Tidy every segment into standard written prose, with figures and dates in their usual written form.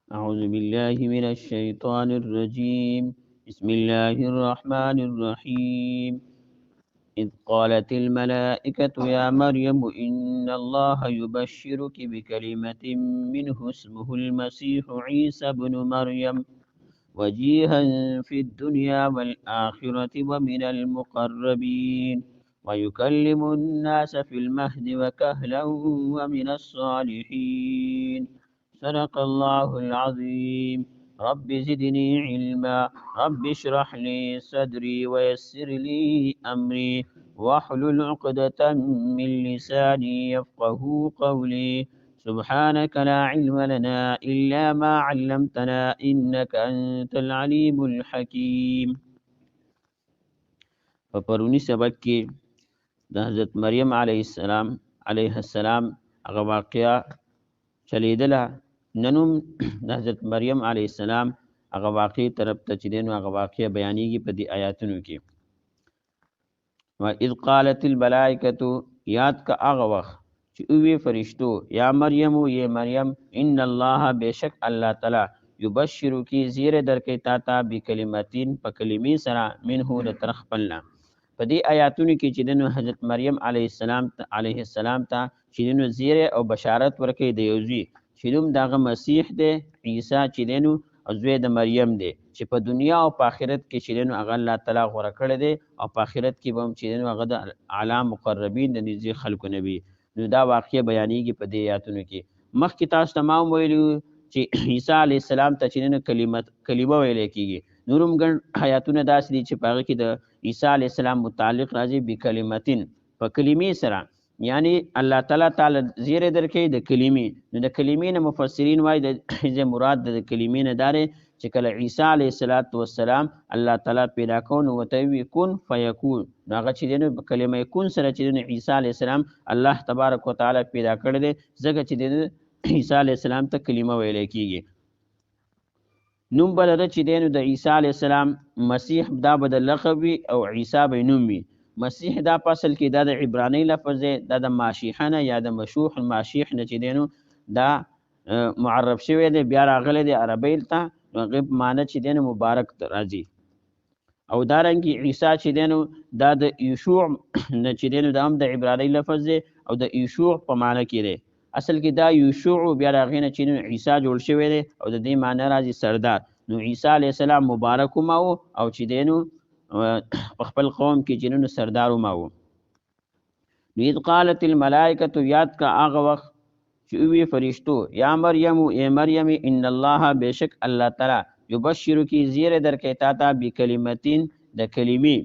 أعوذ بالله من الشيطان الرجيم. بسم الله الرحمن الرحيم. إذ قالت الملائكة يا مريم إن الله يبشرك بكلمة منه اسمه المسيح عيسى بن مريم وجيها في الدنيا والآخرة ومن المقربين ويكلم الناس في المهد وكهلا ومن الصالحين. صدق الله العظيم. رب زدني علما. رب اشرح لي صدري ويسر لي أمري واحلل عقدة من لساني يفقه قولي. سبحانك لا علم لنا إلا ما علمتنا إنك أنت العليم الحكيم. په پرونی سبق کې د حضرت مریم علیه السلام هغه واقعه چلیدله. ننوم د حضرت مریم علیه السلام هغه واقعي طرف ته چې دی نو هغه واقعه بیانېږي په دې آیاتونو کې. وَإِذْ قَالَتِ الْمَلَائِكَةُ یاد کا هغه وخت چې اوی فرشتو یا مریم یا مریم ان الله بشک الله تعالی یبشرو کی زیر درکې تا ته بکلمتین په کلمې سره منه د طرف خپلنا. په دې آیاتونو کې چې د حضرت مریم علیه السلام ته چې د زیر او بشارت ورکې د یوزي چې دوم دغه مسیح دی عیسی چې دینو او زوی د مریم دی چې په دنیا او په آخرت کې چې دینو هغه الله تعالی غوړه کړی دی او په آخرت کې به هم چې دینو هغه د اعلی مقربین د نږدې خلکو نبی. نو دا واقعه بیانېږي په دې آیاتونو کې. مخکې تاسو تمام ویلو چې عیسی علیه السلام ته چې دینو کلمه ویل کېږي. نورم ګڼ آیاتونه داسې دي چې په هغه کې د عیسی علیه السلام متعلق راځي بکلمتین په کلمې سره، یعنی الله تعالی زیره درکې د کلمې. نو د کلمې نه مفسرین وایي د مراد د کلمې نه داره چې کله عیسی علیه السلام الله تعالی پیدا کون وته وی کون فیکون، هغه چې د کلمې کون سره چې د عیسی علیه السلام الله تبارک وتعالى پیدا کړی دی ځکه چې د عیسی علیه السلام ته کلمه ویل کېږي. نوم بلده چې دینو د عیسی علیه السلام مسیح دا به د لقب وي او عیسی به نوم وي. مسیح دا په اصل کې دا د عبرانی لفظ دی، دا د ماشیحنه یا د مشوح الماشیح نه چې دینو دا معرب شوی دی، بیا راغلی دی عربی ته، نو هغې په معنی چې دینو مبارک راځي. او دارنګې عیسی چې دینو دا د یشوع نه چې دینو دا هم د عبرانی لفظ دی او د یشوع په معنی کې دی. اصل کې دا یشوع بیا راغی نه چې عیسی جوړ شوی دی او د دې معنی راځي سردار. نو عیسی علیه السلام مبارک هم او چې دینو په خپل قوم کې چې سردار هم و. نو اذ قالت الملائکه یاد کا هغه وخت چې وی فرشتو یا مریم ای مریم ان الله بشک الله تعالی یبشر کی زیر درکې تا ته بکلمتین د کلمې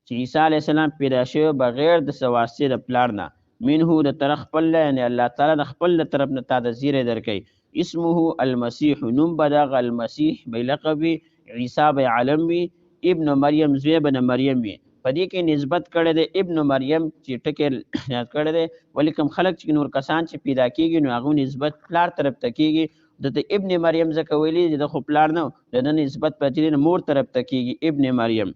چې عیسی علیه السلام پیدا شوی بغیر د سواسطه د پلار نه منه د طرف خپل، یعنی الله تعالی د خپل طرف نه تا د زیر درکې. اسمه المسیح نوم بدغ المسیح بلقب عیسی به علم وی ابن مریم زوی بن مریم وی. په دې کې نسبت کړی دی ابن مریم چې ټکی یاد کړی دی، ولی کوم خلک چې نور کسان چې پیدا کېږي نو هغه نسبت پلار طرف ته کېږي. د ابن مریم ځکه ویلي د خو پلار نه د نسبت په مور طرف ته کېږي ابن مریم.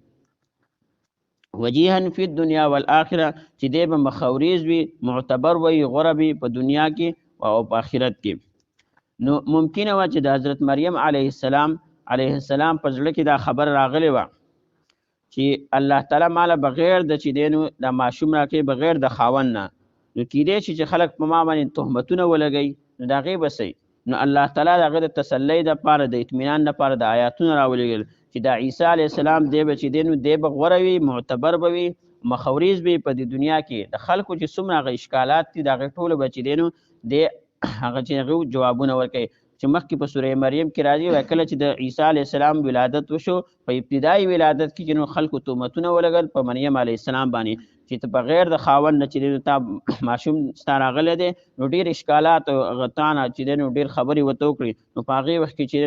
وجیها فی الدنیا والآخره چې دی به مخوریز وي، معتبر وي، غوره وي په دنیا کې او په آخرت کې. نو ممکنه وه چې د حضرت مریم علیه السلام په زړه کې دا خبر راغلی وه چې الله تعالی مالا بغیر د چې دینو د ماشوم راکې بغیر د خاوند نه، نو کېدای شي چې خلک په ما باندې تهمتونه ولګوي، نو د هغې به صحیح. نو الله تعالی د هغه د تسلی دپاره د اطمینان دپاره د آیاتونه راولېږل چې د عیسی علیه السلام دی به چې دینو دی به غوره وي، معتبر به وي، مخوریز به په دې دنیا کې د خلکو چې څومره هغه اشکالات دي د هغې ټولو به چې دینو دی هغه چې هغه جوابونه ورکوي. چې مخکې په سوره مریم کې راځي کله چې د عیسی علیه السلام ولادت وشو په ابتدایي ولادت کې چې خلکو تهمتونه ولګل په مریم علیه السلام باندې چې ته بغیر د خاوند نه چې تا ماشوم ستا راغلی دی، نو ډېر اشکالات او هغه تانه چې دی نو ډېر خبرې ورته وکړي. نو په هغې وخت کې چې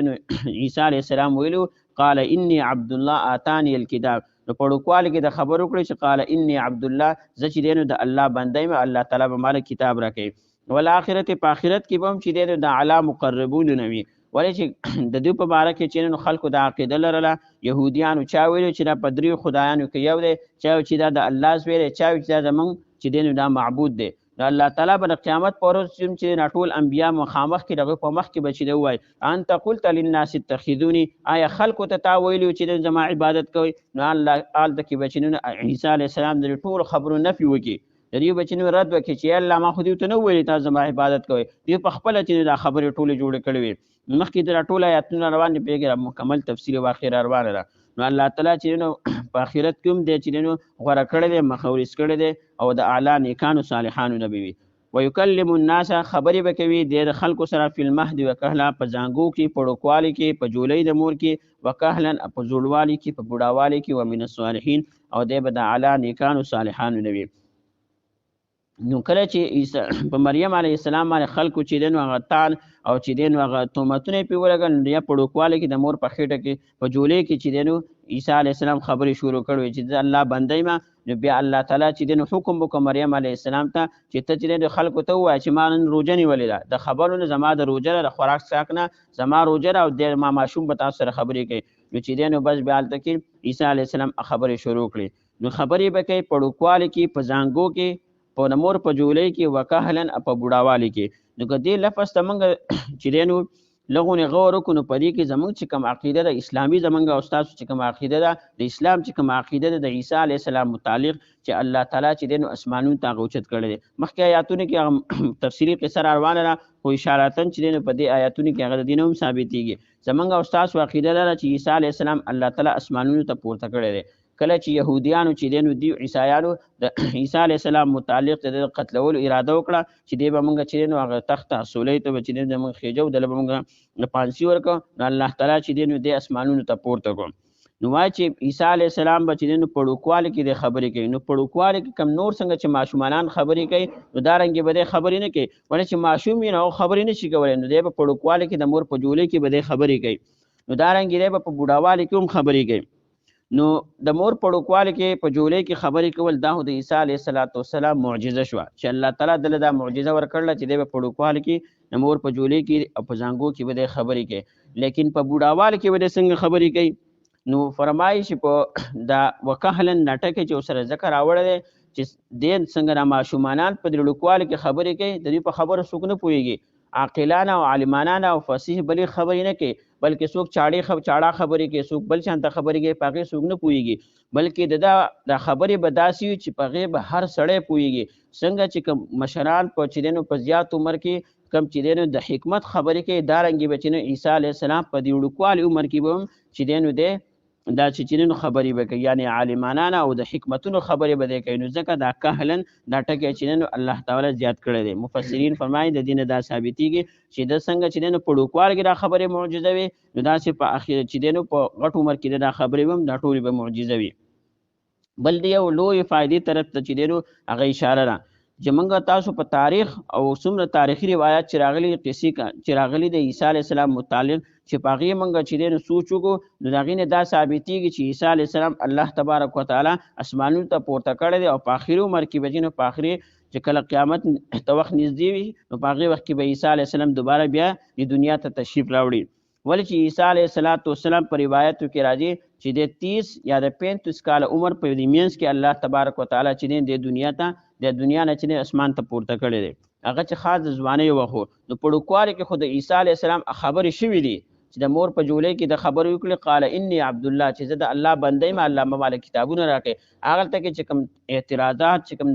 عیسی علیه السلام ویلو قال انی عبدالله آتانی الکتاب، نو په وړوکوالي کې د خبر وکړي چې قال انی عبدالله زه چې دی نو د الله بنده یم، الله تعالی به ماله کتاب راکوي. والآخرت په آخرت کې به هم چې دی د اعلی مقربون نه وي. ولې چې د دوی په باره کې چې خلکو د عقیده لرله، یهودیانو چا ویلو چې دا په دریو خدایانو کې یو دی، چا چې دا د الله زوی دی، چا چې دا زمونږ چې دی دا معبود دی. نو الله تعالی به د قیامت پر ورځ چې ټول انبیا مخامخ کې دغه په مخ کې به چې وایي انت قلت للناس اتخذوني، آیا خلکو ته تا ویلي چې زما عبادت کوئ؟ نو الله هلته کې به چې عیسی علیه السلام د ټولو خبرو نفي وکړي، د دې به چې رد وکړي چې الله ما خو دې ته نه ویلي تاسو زما عبادت کوئ. دوی په خپله چې دا خبرې ټولې جوړې کړې وي. مخکې د ټول آیاتونه روان دي، پرېږدي مکمل تفصیل واقع را روانه ده. نو الله تعالی چې په آخرت کې هم دی چې غوره کړی دی، مخورس کړی دی او د اعلی نیکانو صالحانو نه به وي. ویکلم الناس، خبرې به کوي د خلکو سره فی المهد وکهلا، په زانګو کې، په ړوکوالي کې، په جولۍ د مور کې، وکهلا په زوړوالي کې، په بوډاوالي کې، ومن الصالحین او دی به د اعلی نیکانو صالحانو نه وي. نو کله چې په مریم علیه السلام باندې خلکو چې هغه تان او چې هغه تهمتونه یې پرې ولګول، یا په ړوکوالي کې د مور په خېټه کې، په جولۍ کې چې عیسی علیه السلام خبرې شروع کړې چې زه الله بنده یم. نو بیا الله تعالی چې حکم وکړ مریم علیه السلام ته چې ته چې خلکو ته ووایه چې ما نن روژه نیولې ده، د خبرو نه زما د روژه نه، د خوراک څښاک نه زما روژه ده، او ما ماشوم به تاسو سره خبرې کوي. نو چې بس بیا هلته کې عیسی علیه السلام خبرې شروع کړې. نو خبرې به کوي په ړوکوالي کې، په زانګو کې، په د مور په جولۍ کې، وکهلا په بوډاوالي کې. نو که دې لفظ ته موږ چې لغونې غور وکړو، نو په دې کې زموږ چې کوم عقیده ده اسلامي، زموږ او ستاسو چې کوم عقیده ده د اسلام چې کوم عقیده ده د عیسی علیه السلام متعلق چې الله تعالی چې اسمانونو ته هغه اوچت کړی دی. مخکې آیاتونو کې هغه تفصیلي قصه را روانه ده، خو اشارتاً چې په دې آیاتونو کې هغه د دې نه هم ثابتېږي. زموږ او ستاسو عقیده ده چې عیسی علیه السلام الله تعالی اسمانونو ته پورته کړی دی. کله چې یهودیانو چې دی عیسایانو د عیسی علیه السلام متعلق د قتلولو اراده وکړه چې دی به موږ چې هغه تخته سولۍ ته به چې موږ خېجو، دله به موږ پانسي ورکړو. نو الله تعالی چې دی اسمانونو ته پورته کړو. نو وایي چې عیسی علیه السلام به چې په ړوکوالي کې د خبرې کوي. نو په ړوکوالي کې کم نور څنګه چې ماشومانان خبرې کوي، نو دارنګې به دی خبرې نه کوي، ولې چې ماشوم وي نو خبرې نه شي کولی. نو دی به په ړوکوالي کې د مور په جولۍ کې به دی خبرې کوي. نو دارنګې دی به په بوډاوالي کې هم خبرې کوي. نو د مور په ړوکوالي کې، په جولۍ کې خبرې کول، دا د عیسی علیه السلام معجزه شوه چې الله تعالی دله دا معجزه ورکړله چې دی به په ړوکوالي کې د مور په جولۍ کې او په زانګو کې به دی خبرې کوي. لیکن په بوډاوالي کې به دی څنګه خبرې کوي؟ نو فرمایي چې په دا وکهلا دا ټکی چې ورسره ذکر راوړی دی چې دی څنګه دا ماشومانان په دې ړوکوالي کې خبرې کوي، د دوی په خبرو څوک نه پوهېږي. عاقلانه او عالمانانه او فصیح بلې خبرې نه کوي، بلکې څوک چاړه خبرې کوي، څوک بل شانته خبرې کوي، په هغې څوک نه پوهېږي. بلکې دا خبرې به داسې وي چې په هغې به هر سړی پوهېږي. څنګه چې کوم مشران په زیات عمر کې کم چې د حکمت خبرې کوي، دارنګې به چې عیسی علیه السلام په دې وړوکوالي عمر کې به هم چې دی دا چې خبرې به کوي، یعنې عالمانانه او د حکمتونو خبرې به دی کوي. نو ځکه دا کهلا دا ټکی چې الله تعالی زیات کړی دی. مفسرین فرمایي د دې نه دا ثابتېږي چې د څنګه چې په ړوکوالي کې دا خبرې معجزه وي، نو داسې په اخر چې په غټ عمر کې دا خبرې هم دا ټولې به معجزه وي. بل د یو لوی فایدې طرف ته چې هغه اشاره ده چې موږ تاسو په تاریخ او څومره تاریخي روایات چې راغلي، قصې چې راغلي د عیسی علیه السلام متعلق چې په هغې موږ چې سوچ وکړو، نو د هغې نه دا ثابتېږي چې عیسی علیه السلام الله تبارک وتعالی اسمانونو ته پورته کړی دی، او په آخري عمر کې به په آخري چې کله قیامت ته وخت نږدې وي، نو په هغې وخت کې به عیسی علیه السلام دوباره بیا د دنیا ته تشریف راوړي. ولې چې عیسی علیه السلام په روایتو کې راځي چې د 30 یا د 35 کاله عمر په دې منځ کې الله تبارک وتعالی چې د دنیا نه چې اسمان ته پورته کړی دی، هغه چې خاص د ځوانۍ وخت و. نو په ړوکوالي کې خو د عیسی علیه السلام خبرې شوي دي چې د مور په جولۍ کې د خبرې وکړي، قال انی عبدالله، چې زه د الله بنده یم، الله ما ماله کتابونه راکړي. هغلته کې چې کوم اعتراضات چې کوم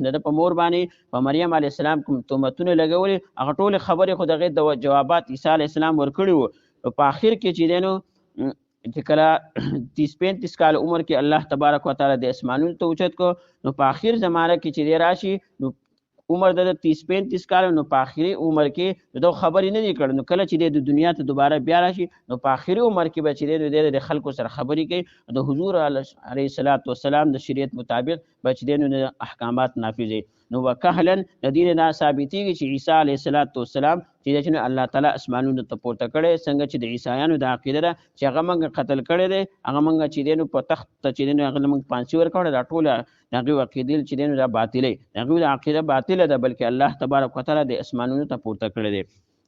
د په مور باندې په مریم علیه السلام کوم تهمتونه لګولي، هغه ټولې خبرې خو د هغې د جوابات عیسی علیه السلام ورکړي وو. په آخر کې چې چې کله 30-35 کال عمر کې الله تبارک وتعالی د اسمانونو ته اوچت کو، نو په آخر زمانه کې چې راشي، نو عمر د 30-35 کال، نو په آخري عمر کې د خبرې نه دی کړی. نو کله چې د دنیا ته دوباره بیا راشي، نو په آخري عمر کې به چې د خلکو سره خبرې کوي، د حضور علیه السلام د شریعت مطابق به چې د احکامات نافذوي. نو وکهلا د دې نه ثابتېږي چې عیسی علیه السلام چې الله تعالی اسمانونو ته پورته کړی، څنګه چې د عیسایانو د عقیده ده چې هغه موږ قتل کړی دی، هغه موږ چې په تخت ته چې هغه موږ پانسي ورکړی، دا ټوله د هغوی عقیدې چې دا باطلې، د هغوی د عقیده باطله ده، بلکې الله تبارک وتعالی د اسمانونو ته پورته کړی دی.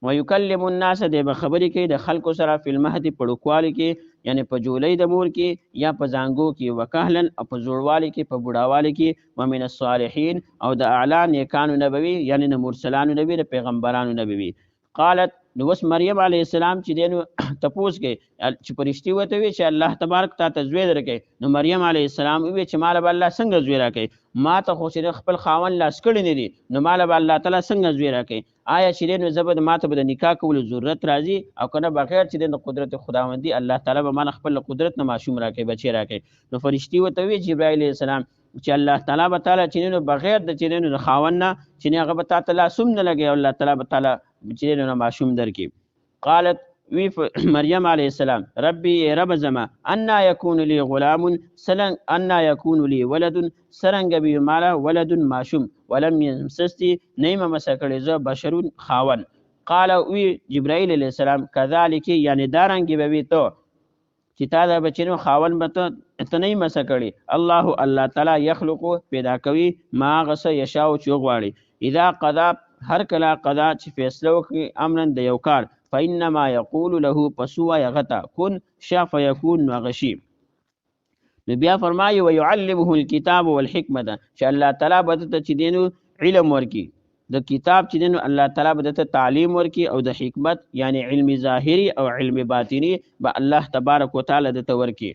ويكلم الناس د خبرې کوي د خلکو سره فی المهد پړوکوالي کې یعنی په جولۍ د مور کې یا په زانګو کې وکهلن او په زوړوالي کې په بوډاوالي کې ومن الصالحین او د اعلی نیکانو نبوي یعنی د مرسلانو نبی د پیغمبرانو نبوي. قالت نو اوس مریم علیه السلام چې دی نو تپوس کوي چې پرشتي ورته وي چې الله تبارک تا ته زوی درکوي. نو مریم علیه السلام وویل چې ماله به الله څنګه زوی راکوي، ما ته خو چې خپل خاوند لاس کړي نه دي، نو ماله به الله تعالی څنګه زوی راکوي؟ آیا چې دی نو زه به ما ته به د نکاح کولو ضرورت راځي او که نه بغیر چې دی د قدرت خداوندي الله تعالی به ما خپل قدرت نه ماشوم راکوي، بچی راکوي. نو فرشتي ورته وویل جبرائیل علیه السلام چې الله تعالی به تعالی چې نو بغیر د چې نو د خاوند نه چې هغه به تا ته لاس هم نه لګي او الله تعالی به تعالی چې نو ماشوم درکړي. قالت وی مریم علیه السلام ربي رب زما انا يكون لي غلام سلن انا يكون لي ولد سرنګ به مالا ولد ماشوم ولم يمسسني نيم مسکړي زه بشرون خاون. قال وی جبرائیل علیه السلام كذلك یعنی دارنګ به وی ته چې تا دا بچینو خاون به ته نه مسکړي الله تعالی يخلق پیدا کوي ما غس یشاء چې غواړي اذا قضا هر کله قضا چې فیصله وکړي امرن د یو کار فإنما يقول له پسوا یغتا کن شا فیکون غشی. نو بیا فرمایي ويعلمه الكتاب والحکمه چې الله تعالی به ته چې دینو علم ورکی د کتاب چې دینو الله تعالی به ته تعلیم ورکی او د حکمت یعنی علم ظاهری او علم باطنی به الله تبارک وتعالى د ورکی.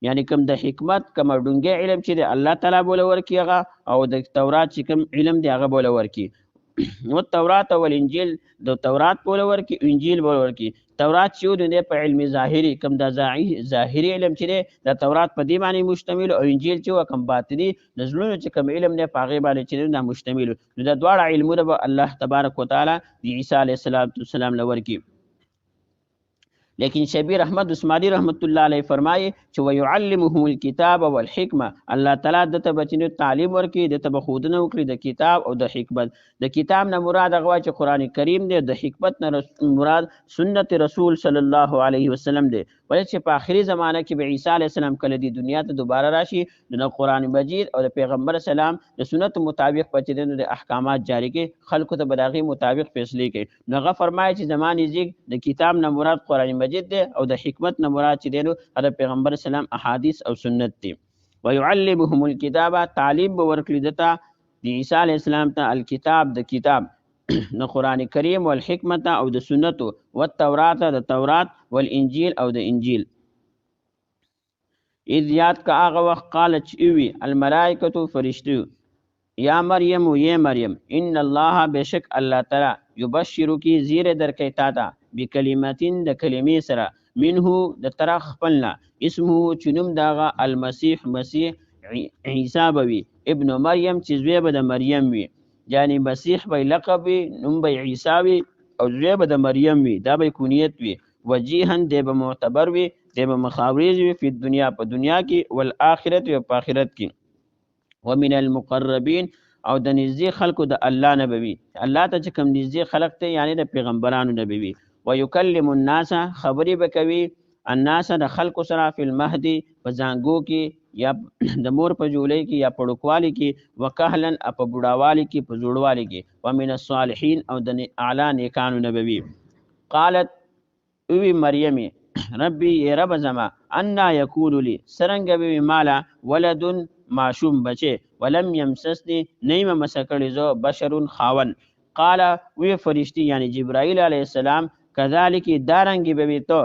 یعنی کوم د حکمت کوم ډونګه علم چې الله تعالی بوله ورکی هغه او د تورات چې کوم علم دی هغه بوله ورکی. نو تورات او انجیل د تورات بوله ورکی انجیل بوله ورکی. تورات چې د په علم ظاهری کوم د ظاهری علم چې د تورات په دی باندې مشتمل او انجیل چې کوم باطنی نزلونه چې کوم علم نه پاغه باندې چې د مشتمل. نو د دواړه علمونه به الله تبارک وتعالى د عیسی علیه السلام لورکی. لیکن شبیر احمد عثماني رحمت الله علیه فرمایي چې ويعلمهم الكتاب والحکمه الله تعالی دته بچینو تعلیم ورکړي دته بخودنه وکړي د کتاب او د حکمت. د کتاب نه مراد هغه چې قران کریم دی، د حکمت نه مراد سنت رسول صلی الله علیه وسلم دی. ولې چې په آخري زمانه کې به عیسی علیه السلام کله دی دنیا ته دوباره راشي د قران مجید او د پیغمبر سلام د سنت مطابق پچیدنه د احکامات جاری کې خلکو ته بداغي مطابق فیصله کوي. نو هغه فرمایي چې زمانه زیګ د کتاب نه مراد قران مجید دی او د حکمت نه مراد چې دینو د پیغمبر سلام احادیث او سنت دی. ويعلمهم الكتاب تعلیم به ورکړي دته د عیسی علیه السلام ته الکتاب د کتاب د قران کریم والحکمت او د سنت او التورات د تورات والانجیل او د انجیل. اذ یاد کا هغه وخت قالت وی الملائکه فرشتو یا مریم یا مریم ان الله بشک الله تعالی یبشرک زیر درکې تا ته بکلمتین د کلمې سره منه د طرف خپلنا اسمه چنوم داغه المسیح مسیح عیسی بوي ابن مریم چې زوی به د مریم وي، یعنی مسیح به لقب وي نوم به عیسی وي او زوی به د مریم وي دا به کونیت وي. وجیهن دی به معتبر وي دی به مخاورز وي په دنیا کې والآخرت او په آخرت کې. ومن المقربین او د نږدې خلکو د الله نبوي الله ته چې کوم نږدې خلق ته یعنی د پیغمبرانو نبوي. ويكلم الناس خبري بکوي الناس د خلکو سره فی المهد په زانګو کې یا د مور په جولۍ کې یا پړوکوالي کې وکهلن په بوډاوالي کې په زوړوالي کې ومن الصالحین او د اعلی نیکانو نبوي. قالت وی مریم ربي رب زما انا یکون لی سرنګ به مالا ولد ماشوم بچه ولم یمسسنی نیمه مسکړی زو بشرون خاون. قال وی فرشتي یعنی جبرائیل علیه السلام كذلك دارنګ به تو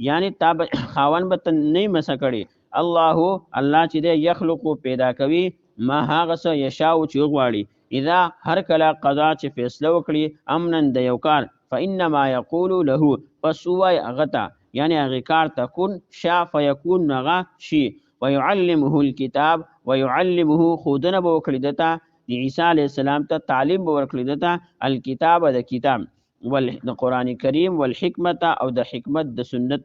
یعنی تاب خاون به نه مسکړي الله چې دی یخلق پیدا کوي ما هغه څه یشاء چې غواړي اذا هر کله قضا چې فیصله وکړي امنن د یو کار فانما یقول له فسوای اغتا یعنی هغه کار تكون شاء فیکون نغا شي. ويعلمه الكتاب ويعلمه خودنه وکړي دته عیسی علیه السلام ته تعلیم ورکړي دته الکتاب د کتاب د قران کریم والحکمت او د حکمت د سنت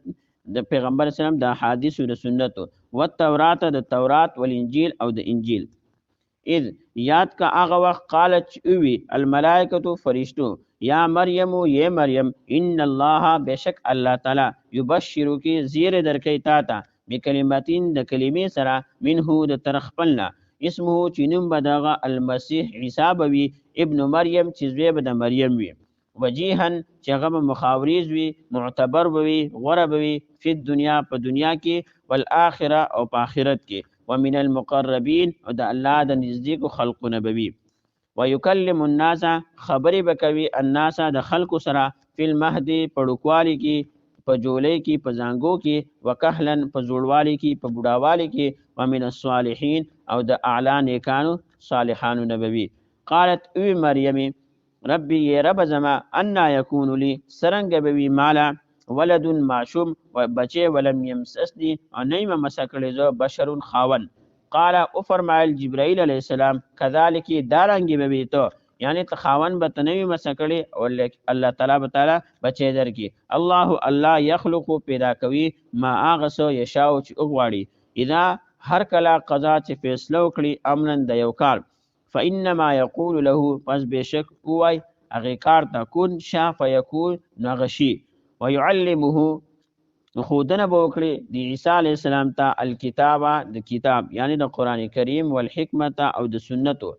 د پیغمبر اسلام د حدیث او د سنت او التورات د تورات والانجیل او د انجیل. اذ یاد کا هغه وخت قالت وی الملائکه فرشتو یا مریم یا مریم ان الله بشک الله تعالی یبشرک زیر درکې تا ته بکلمتین د کلمې سره منه د ترخپلنا اسمه چنم بدغه المسیح عیسی بوي ابن مریم چې زوی به د مریم وي. وجيها چې هغه مخاوريز وي، معتبر وي، غوره وي په دنیا په دنیا کې، والآخره او په آخرت کې، ومن المقربین او د الله د نزدیکو خلقونه بوي. ويكلم الناس خبرې بکوي الناس د خلکو سره فی المهد په ډوکوالي کې، په جولۍ کې، په زانګو کې، وکهلا په زوړوالي کې، په بوډاوالي کې، ومن الصالحین او د اعلی نیکانو صالحانو نبوي. قالت اوی مریم ربي يا رب زما انا يكون لي سرنګ بوي مالا ولد معشوم و بچه ولم يمسسني انيم مسکړي زو بشر خاون. قال او فرمایل جبرائیل علیہ السلام كذلك دارنګ بوي ته، یعنی ته خاون به تنوي مسکړي او الله تعالی به تعالی بچي درکي. الله يخلق پیدا کوي ما اغسو یشاو چې وغواړي، اذا هر کله قضا چې فیصله وکړي امرن د یو کار، فانما يقول له پس بشک اوای هغه کار ته کون شا فیکون نغشی. ويعلمه خودنه به وکړي د عیسی علی السلام ته الکتابه د کتاب یعنی د قران کریم، والحکمت او د سنتو،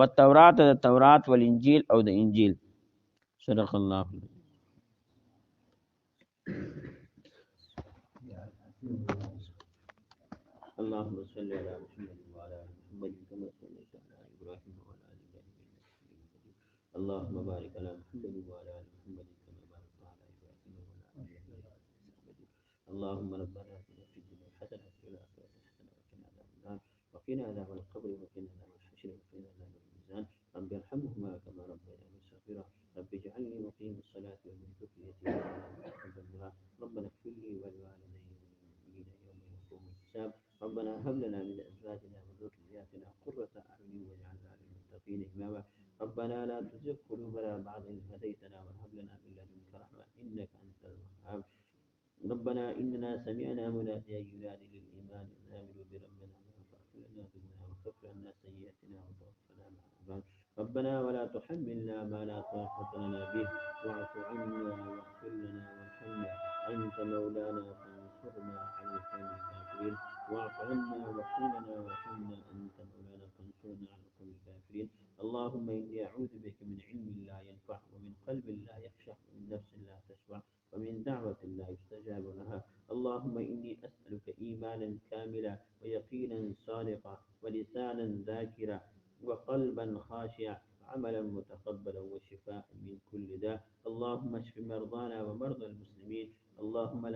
والتورات د تورات، والانجیل او د انجیل. صدق الله. اللهم صل على محمد وعلى ال محمد كما صليت على ابراهيم وعلى ال ابراهيم انك حميد مجيد. اللهم بارك على محمد وعلى ال محمد كما باركت على ابراهيم وعلى ال ابراهيم انك حميد مجيد. اللهم ربنا اتنا في الدنيا حسنه وفي الاخره حسنه وقنا عذاب النار وقنا عذاب القبر وقنا عذاب الحشر وقنا عذاب الميزان. رب ارحمهما كما ربياني صغيرا. رب اجعلني مقيم الصلاه ومن ذريتي ربنا اغفر لي ولوالدي وللمؤمنين يوم يقوم الحساب. ربنا هب لنا من ازواجنا وذرياتنا قرة اعين واجعلنا للمتقين اماما. ربنا لا تزغ قلوبنا بعد إذ هديتنا وهب لنا من لدنك رحمة إنك أنت الوهاب. ربنا إننا سمعنا مناديا ينادي للإيمان أن آمنوا بربنا فاغفر لنا ذنوبنا وكفر عنا سيئاتنا وتوفنا مع الأبرار. ربنا ولا تحملنا ما لا طاقة لنا به واعف عنا واغفر لنا وارحمنا أنت مولانا فانصرنا على القوم الكافرين. واعف عنا واغفر لنا وارحمنا أنت مولانا فانصرنا على القوم الكافرين. اللهم إني أعوذ بك من علم لا ينفع ومن قلب لا يخشع ومن نفس لا تشبع ومن دعوة لا يستجاب لها. اللهم إني أسألك إيمانا كاملا ويقينا صادقا ولسانا ذاكرا وقلبا خاشعا عملا متقبلا وشفاء من كل داء. اللهم اشف مرضانا ومرضى المسلمين. اللهم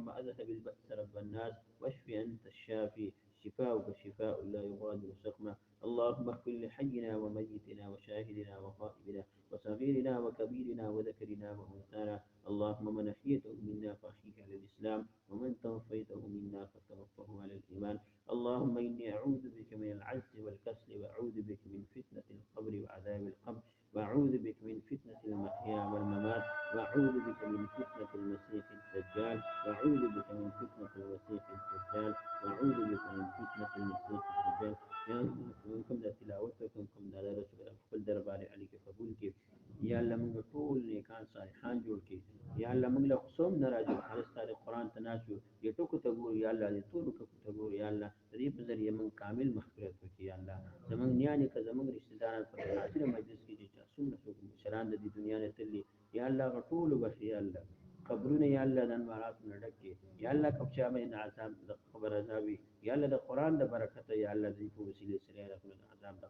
أذهب البأس رب الناس واشف أنت الشافي شفاؤك شفاء لا يغادر سقما. اللهم اغفر لحينا وميتنا وشاهدنا وغائبنا وصغيرنا وكبيرنا وذكرنا وأنثانا. اللهم من أحييته منا فأحيه على الإسلام ومن توفيته منا فتوفه على الإيمان. اللهم إني أعوذ بك من العجز والكسل وأعوذ بك من فتنة القبر وعذاب القبر وأعوذ بك من فتنة المحيا والممات وأعوذ بك من فتنة المسيح الدجال وأعوذ بك من فتنة المسيح الدجال وأعوذ بك من فتنة المسيح الدجال. یا کوم د تلاوت کوم د رسول خپل دربار علی کې قبول کړي. یا الله موږ ټول نیکان صالحان جوړ کړي. یا الله موږ له قسم ناراضي خالص تعالی قرآن تناسو یو ټکو ته ګور. یا الله دې ټول ټکو ته ګور. یا الله دې په ذریعہ موږ کامل مغفرت وکړي. یا الله زموږ نیانه که زموږ رشتہ داران په حاضر مجلس کې چې څومره څوک مشران د دې دنیا نه تللي، یا الله غټول وبخي. یا الله قبرونه یا الله د انوارات نډک کې. یا الله کبچا مې عذاب د قبر عذابي. یا الله د قرآن د برکت یا الله دې په وسیله سره د عذاب د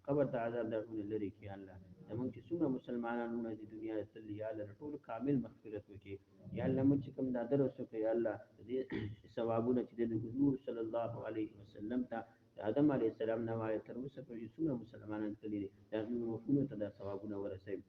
قبر د عذاب د لري کې. یا الله زموږ چې څومره مسلمانانو د دنیا ته تللي، یا الله ټول کامل مغفرت وکړي. یا الله موږ چې کوم دا درس وکړي، یا الله دې ثوابونه چې د حضور صلی الله علیه وسلم ته آدم علیه السلام نه وایي تر اوسه پورې څومره مسلمانان تللي دي، دا روحونو ته دا ثوابونه ورسوي.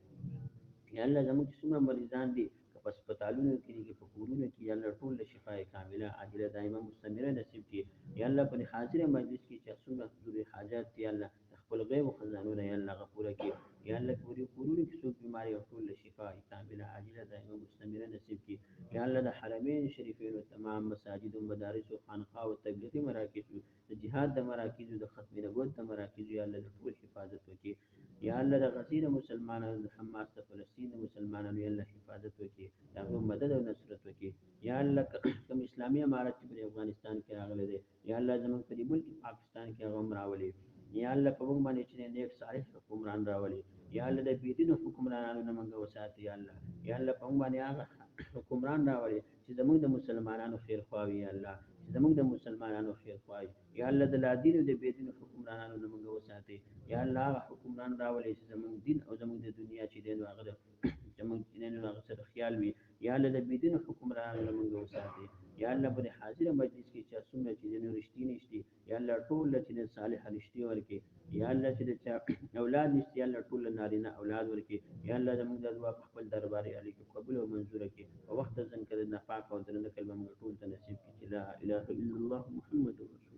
یا الله زموږ څومره مریضان دي په هسپتالونو کې دي، په کورونو کې، یا الله ټول له شفای کامله عاجله دایمه مستمره نصیب کړي. یا الله په حاضر مجلس کې چې څومره ضروري حاجات دي، یا الله خپل غیب او خزانونه یا الله غفوره کړي. یا الله پوری کورونو کې څوک بیماری او ټول له شفای کامله عاجله دایمه مستمره نصیب کړي. یا الله د حرمین شریفین او تمام مساجد او مدارس او خانقاه او تبلیغي مراکز، د جهاد د مراکز، د ختم نبوت د مراکز، یا الله د ټول حفاظت وکړي. یا الله د غزې د مسلمانانو، د حماس د فلسطین د مسلمانانو یا الله حفاظت وکړي، هغه مدد او نصرت وکړي. یا الله کوم اسلامي امارت په افغانستان کې راغلي دي، یا الله زموږ په دې ملک پاکستان کې هغه راولي. یا الله په موږ باندې چې نیک صالح حکمران راولي یا الله د بيدینو حکمرانانو نه موږ وساتي یا الله یا الله په موږ باندې هغه حکمران راولي چې زموږ د مسلمانانو خیر خواوي یا الله چې زموږ د مسلمانانو خیر خواوي یا الله د لادینو د بيدینو حکمرانانو نه موږ وساتي یا الله هغه حکمران راولي چې زموږ دین او زموږ د دنیا چې دین هغه زموږ دین هغه سره خیال وي یا الله د بيدینو حکمرانانو نه موږ وساتي یا الله په حاضر مجلس کې چې څومره چې دین رښتینی شي یا الله ټول چې صالح رښتینی ورکي یا الله چې اولاد نشي یا الله ټول نارینه اولاد ورکي یا الله زموږ د دعا په خپل دربار علی کې قبول او منزور کړي په وخت ځن کړه نه پاک او درنه کلمه موږ ټول ته نصیب کړي لا اله الا الله محمد رسول